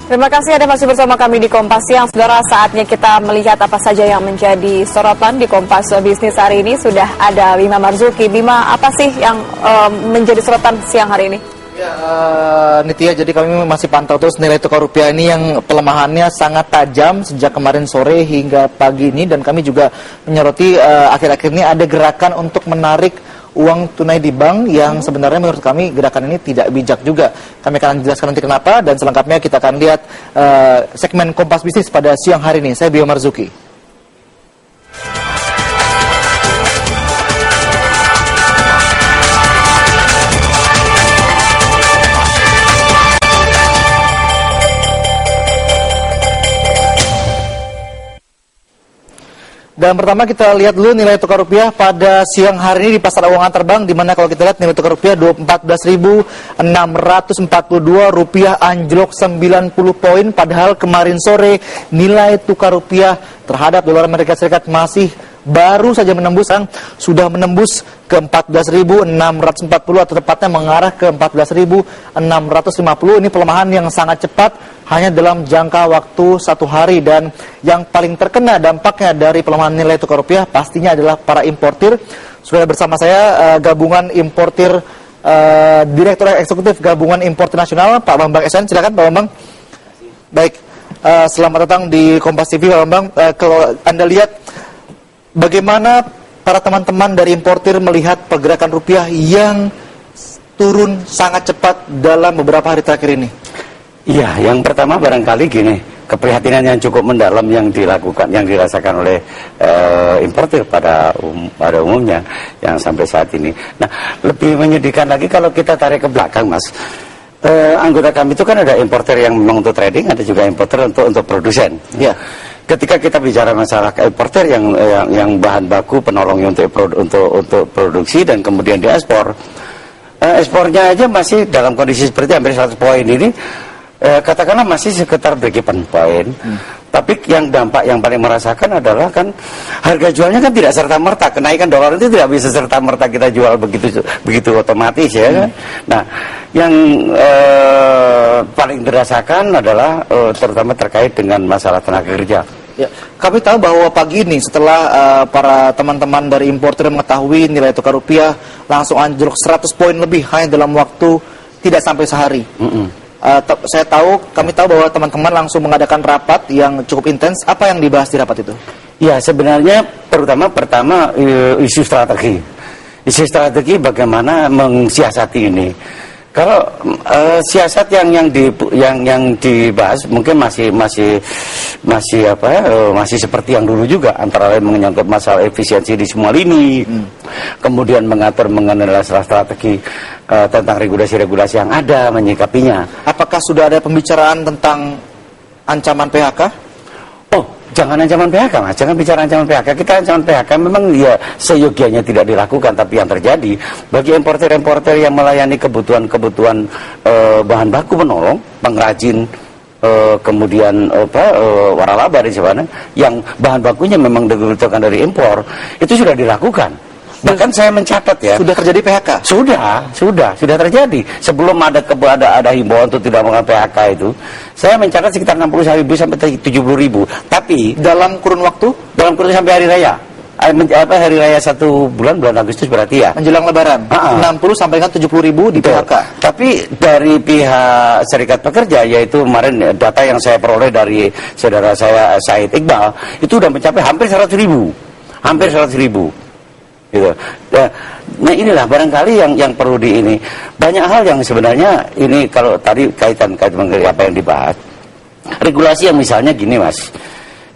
Terima kasih Anda masih bersama kami di Kompas Siang. Saudara, saatnya kita melihat apa saja yang menjadi sorotan di Kompas Bisnis hari ini. Sudah ada Bima Marzuki. Bima, apa sih yang menjadi sorotan siang hari ini? Ya, Nitya, jadi kami masih pantau terus nilai tukar rupiah ini yang pelemahannya sangat tajam sejak kemarin sore hingga pagi ini. Dan kami juga menyoroti akhir-akhir ini ada gerakan untuk menarik uang tunai di bank yang sebenarnya menurut kami gerakan ini tidak bijak juga. Kami akan jelaskan nanti kenapa, dan selengkapnya kita akan lihat segmen Kompas Bisnis pada siang hari ini. Saya Bima Marzuki. Dan pertama kita lihat dulu nilai tukar rupiah pada siang hari ini di pasar uang antar bank, di mana kalau kita lihat nilai tukar rupiah 14.642 rupiah, anjlok 90 poin, padahal kemarin sore nilai tukar rupiah terhadap dolar Amerika Serikat masih baru saja menembus, sudah menembus ke 14.640 atau tepatnya mengarah ke 14.650. Ini pelemahan yang sangat cepat hanya dalam jangka waktu 1 hari, dan yang paling terkena dampaknya dari pelemahan nilai tukar rupiah pastinya adalah para importir. Sudah bersama saya gabungan importir, Direktur Eksekutif Gabungan Importir Nasional, Pak Bambang SN. Silakan Pak Bambang. Baik, selamat datang di Kompas TV Pak Bambang. Kalau Anda lihat bagaimana para teman-teman dari importir melihat pergerakan rupiah yang turun sangat cepat dalam beberapa hari terakhir ini? Iya, yang pertama barangkali gini, keprihatinan yang cukup mendalam yang dilakukan, yang dirasakan oleh importir pada umumnya yang sampai saat ini. Nah, lebih menyedihkan lagi kalau kita tarik ke belakang, Mas. Anggota kami itu kan ada importer yang memang untuk trading, ada juga importer untuk produsen. Ya. Ketika kita bicara masalah importer yang bahan baku penolongnya untuk produksi dan kemudian diekspor, ekspornya aja masih dalam kondisi seperti hampir 100 poin ini, katakanlah masih sekitar break-even poin. Tapi yang dampak yang paling merasakan adalah kan harga jualnya kan tidak serta-merta, kenaikan dolar itu tidak bisa serta-merta kita jual begitu otomatis, ya kan. Nah, yang paling dirasakan adalah terutama terkait dengan masalah tenaga kerja. Ya, kami tahu bahwa pagi ini setelah para teman-teman dari importer mengetahui nilai tukar rupiah langsung anjlok 100 poin lebih hanya dalam waktu tidak sampai sehari. Kami tahu bahwa teman-teman langsung mengadakan rapat yang cukup intens. Apa yang dibahas di rapat itu? Ya, sebenarnya pertama isu strategi. Isu strategi bagaimana mensiasati ini. Kalau siasat yang dibahas mungkin masih seperti yang dulu juga, antara lain menyangkut masalah efisiensi di semua lini, kemudian mengatur mengenai strategi tentang regulasi-regulasi yang ada, menyikapinya. Apakah sudah ada pembicaraan tentang ancaman PHK? Oh, jangan ancaman PHK, Mas. Jangan bicara ancaman PHK. Kita ancaman PHK memang ya seyogianya tidak dilakukan, tapi yang terjadi bagi importer-importer yang melayani kebutuhan bahan baku penolong, pengrajin, kemudian waralaba di sana, yang bahan bakunya memang dibutuhkan dari impor, itu sudah dilakukan. Bahkan saya mencatat ya. Sudah terjadi PHK? Sudah terjadi. Sebelum ada himbauan untuk tidak melakukan PHK itu, saya mencatat sekitar 60.000 sampai 70.000. Tapi dalam kurun waktu? Dalam kurun sampai hari raya. Hari raya 1 bulan Agustus berarti ya. Menjelang Lebaran. 60 sampai 70.000 di PHK. Tapi dari pihak Serikat Pekerja, yaitu kemarin data yang saya peroleh dari saudara saya Said Iqbal, itu sudah mencapai hampir 100.000. Hampir 100.000. Gitu. Nah, inilah barangkali yang perlu ini. Banyak hal yang sebenarnya ini, kalau tadi kaitan mengenai apa yang dibahas, regulasi yang misalnya gini, Mas,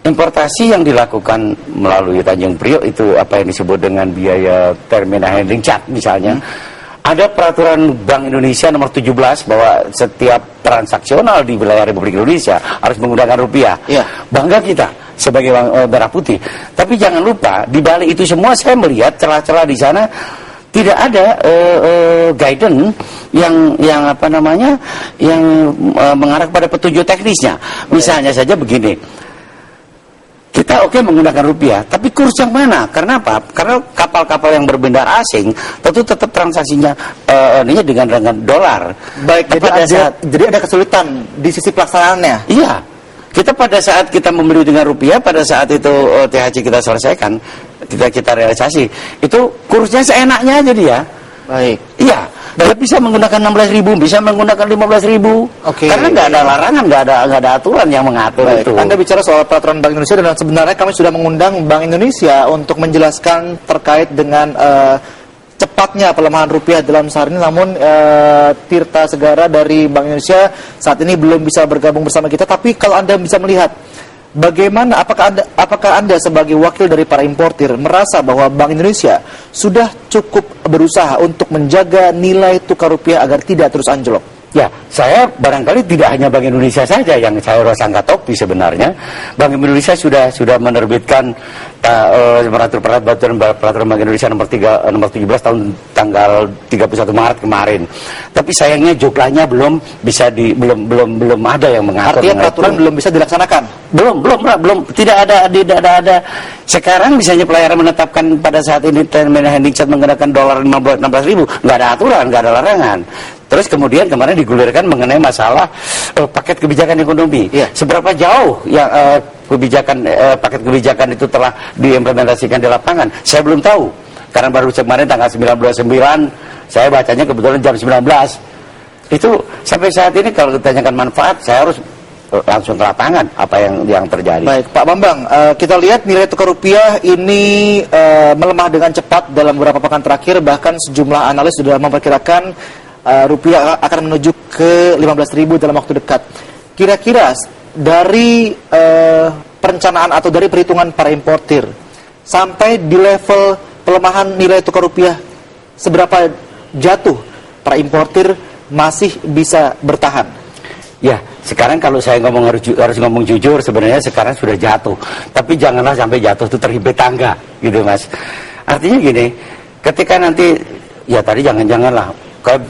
importasi yang dilakukan melalui Tanjung Priok itu apa yang disebut dengan biaya terminal handling charge misalnya, ada peraturan Bank Indonesia nomor 17 bahwa setiap transaksional di wilayah Republik Indonesia harus menggunakan rupiah. Ya. Bangga kita sebagai merah putih. Tapi jangan lupa, di balik itu semua saya melihat celah-celah di sana tidak ada guidance yang mengarah kepada petunjuk teknisnya. Misalnya saja begini, kita menggunakan rupiah, tapi kurs yang mana? Karena apa? Karena kapal-kapal yang berbendera asing tentu tetap transaksinya ini dengan dolar. Baik, jadi ada kesulitan di sisi pelaksanaannya. Iya, kita pada saat kita membeli dengan rupiah, pada saat itu THC kita selesaikan, kita realisasi, itu kursnya seenaknya aja dia. Baik. Iya. Dia bisa menggunakan 16.000, bisa menggunakan 15.000. Oke. Karena nggak ada larangan, nggak ada aturan yang mengatur. Baik. Itu. Anda bicara soal peraturan Bank Indonesia, dan sebenarnya kami sudah mengundang Bank Indonesia untuk menjelaskan terkait dengan cepatnya pelemahan rupiah dalam sehari ini. Namun Tirta Segara dari Bank Indonesia saat ini belum bisa bergabung bersama kita. Tapi kalau Anda bisa melihat bagaimana, apakah Anda sebagai wakil dari para importir merasa bahwa Bank Indonesia sudah cukup berusaha untuk menjaga nilai tukar rupiah agar tidak terus anjlok? Ya, saya barangkali tidak hanya Bank Indonesia saja yang saya rasa nggak topi sebenarnya. Bank Indonesia sudah menerbitkan peraturan Bank Indonesia nomor 17 tahun tanggal 31 Maret kemarin. Tapi sayangnya jumlahnya belum ada yang mengatur. Artinya peraturan belum bisa dilaksanakan. Belum, tidak ada. Sekarang misalnya pelayaran menetapkan pada saat ini terminal handling charge menggunakan dolar 16.000, nggak ada aturan, nggak ada larangan. Terus kemudian kemarin digulirkan mengenai masalah paket kebijakan ekonomi. Ya. Seberapa jauh yang paket kebijakan itu telah diimplementasikan di lapangan? Saya belum tahu. Karena baru kemarin tanggal 9/9, saya bacanya kebetulan jam 19. Itu sampai saat ini kalau ditanyakan manfaat, saya harus langsung ke lapangan apa yang terjadi. Baik, Pak Bambang, kita lihat nilai tukar rupiah ini melemah dengan cepat dalam beberapa pekan terakhir. Bahkan sejumlah analis sudah memperkirakan rupiah akan menuju ke 15.000 dalam waktu dekat. Kira-kira dari perencanaan atau dari perhitungan para importir sampai di level pelemahan nilai tukar rupiah, seberapa jatuh para importir masih bisa bertahan? Ya, sekarang kalau saya harus ngomong jujur, sebenarnya sekarang sudah jatuh. Tapi janganlah sampai jatuh itu terhimpit tangga, gitu Mas. Artinya gini, ketika nanti, ya tadi janganlah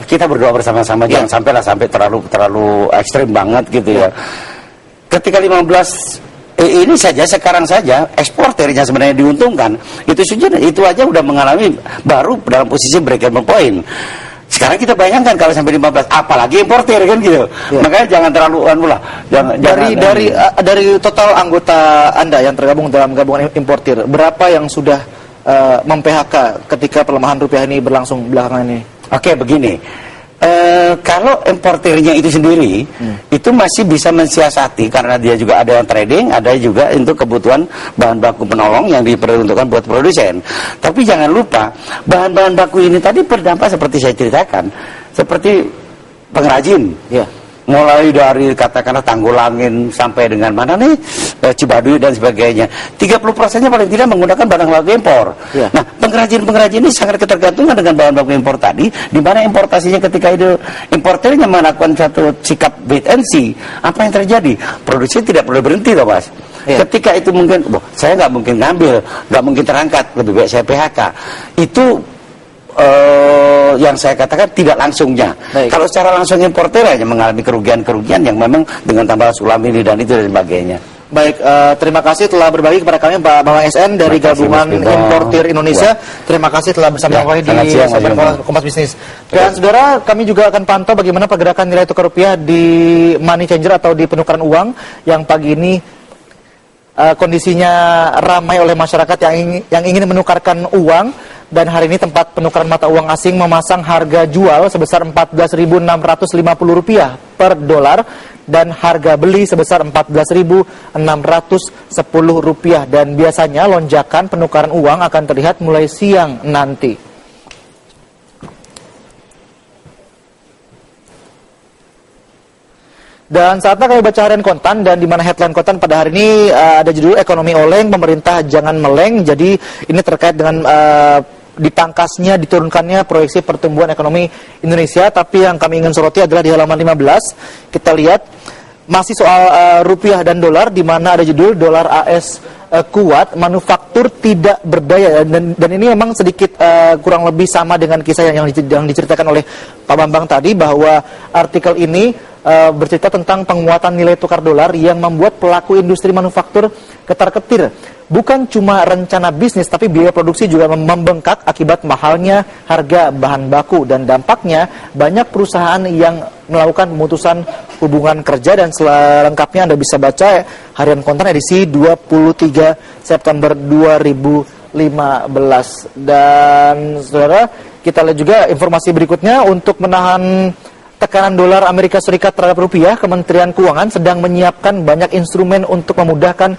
kita berdoa bersama-sama, jangan sampai terlalu ekstrim banget gitu ya. Ketika 15 ini saja, sekarang saja eksporternya sebenarnya diuntungkan, itu aja udah mengalami baru dalam posisi break-even point. Sekarang kita bayangkan kalau sampai 15, apalagi importer kan gitu. Ya. Makanya jangan terlalu dari total anggota Anda yang tergabung dalam gabungan importer, berapa yang sudah mem-PHK ketika pelemahan rupiah ini berlangsung belakangan ini? Oke, begini. Kalau importernya itu sendiri, itu masih bisa mensiasati karena dia juga ada yang trading, ada juga untuk kebutuhan bahan baku penolong yang diperuntukkan buat produsen. Tapi jangan lupa, bahan-bahan baku ini tadi berdampak seperti saya ceritakan, seperti pengrajin. Ya. Mulai dari katakanlah Tanggulangin sampai dengan mana nih Cibaduy dan sebagainya, 30%-nya paling tidak menggunakan barang baku impor. Ya. Nah, pengrajin-pengrajin ini sangat ketergantungan dengan bahan baku impor tadi, di mana importasinya ketika itu importernya melakukan satu sikap wait and see, apa yang terjadi? Produksi tidak perlu berhenti loh Mas. Ya. Ketika itu mungkin, saya nggak mungkin ngambil, nggak mungkin terangkat, lebih baik saya PHK. Itu yang saya katakan tidak langsungnya. Baik. Kalau secara langsung importer hanya mengalami kerugian-kerugian yang memang dengan tambah sulam ini dan itu dan sebagainya. Baik, terima kasih telah berbagi kepada kami Pak Bambang SN dari Gabungan Importir Indonesia. Terima kasih telah bersama kami di Kompas Bisnis. Dan saudara, kami juga akan pantau bagaimana pergerakan nilai tukar rupiah di money changer atau di penukaran uang yang pagi ini kondisinya ramai oleh masyarakat yang ingin menukarkan uang. Dan hari ini tempat penukaran mata uang asing memasang harga jual sebesar Rp14.650 per dolar dan harga beli sebesar Rp14.610. Dan biasanya lonjakan penukaran uang akan terlihat mulai siang nanti. Dan saatnya kami baca harian Kontan, dan di mana headline Kontan pada hari ini ada judul Ekonomi Oleng, Pemerintah Jangan Meleng. Jadi ini terkait dengan dipangkasnya, diturunkannya proyeksi pertumbuhan ekonomi Indonesia. Tapi yang kami ingin soroti adalah di halaman 15. Kita lihat masih soal rupiah dan dolar, di mana ada judul dolar AS kuat, manufaktur tidak berdaya. Dan ini memang sedikit kurang lebih sama dengan kisah yang diceritakan oleh Pak Bambang tadi, bahwa artikel ini bercerita tentang penguatan nilai tukar dolar yang membuat pelaku industri manufaktur ketar-ketir. Bukan cuma rencana bisnis, tapi biaya produksi juga membengkak akibat mahalnya harga bahan baku. Dan dampaknya banyak perusahaan yang melakukan pemutusan hubungan kerja. Dan selengkapnya Anda bisa baca harian konten edisi 23 September 2015. Dan saudara, kita lihat juga informasi berikutnya. Untuk menahan tekanan dolar Amerika Serikat terhadap rupiah, Kementerian Keuangan sedang menyiapkan banyak instrumen untuk memudahkan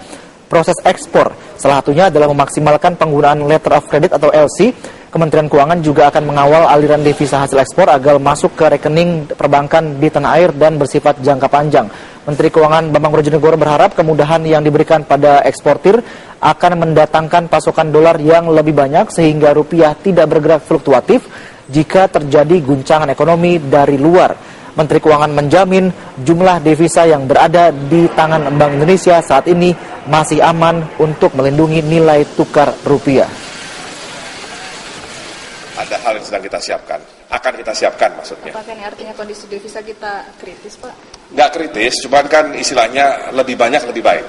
proses ekspor. Salah satunya adalah memaksimalkan penggunaan letter of credit atau LC. Kementerian Keuangan juga akan mengawal aliran devisa hasil ekspor agar masuk ke rekening perbankan di tanah air dan bersifat jangka panjang. Menteri Keuangan Bambang Brojonegoro berharap kemudahan yang diberikan pada eksportir akan mendatangkan pasokan dolar yang lebih banyak sehingga rupiah tidak bergerak fluktuatif jika terjadi guncangan ekonomi dari luar. Menteri Keuangan menjamin jumlah devisa yang berada di tangan Bank Indonesia saat ini masih aman untuk melindungi nilai tukar rupiah. Ada hal yang sedang kita siapkan, akan kita siapkan maksudnya. Apakah ini artinya kondisi devisa kita kritis, Pak? Nggak kritis, cuman kan istilahnya lebih banyak lebih baik.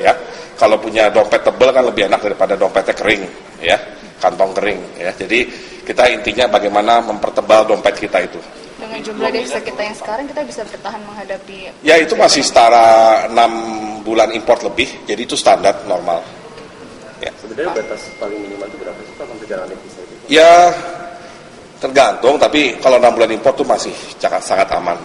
Ya, kalau punya dompet tebal kan lebih enak daripada dompetnya kering, ya, kantong kering. Ya, jadi kita intinya bagaimana mempertebal dompet kita itu. Dengan jumlah devisa kita yang sekarang, kita bisa bertahan menghadapi... Ya, itu masih setara 6 bulan import lebih, jadi itu standar normal. Ya. Sebenarnya batas paling minimal itu berapa sih Pak untuk jalan devisa itu? Ya, tergantung, tapi kalau 6 bulan import itu masih sangat aman.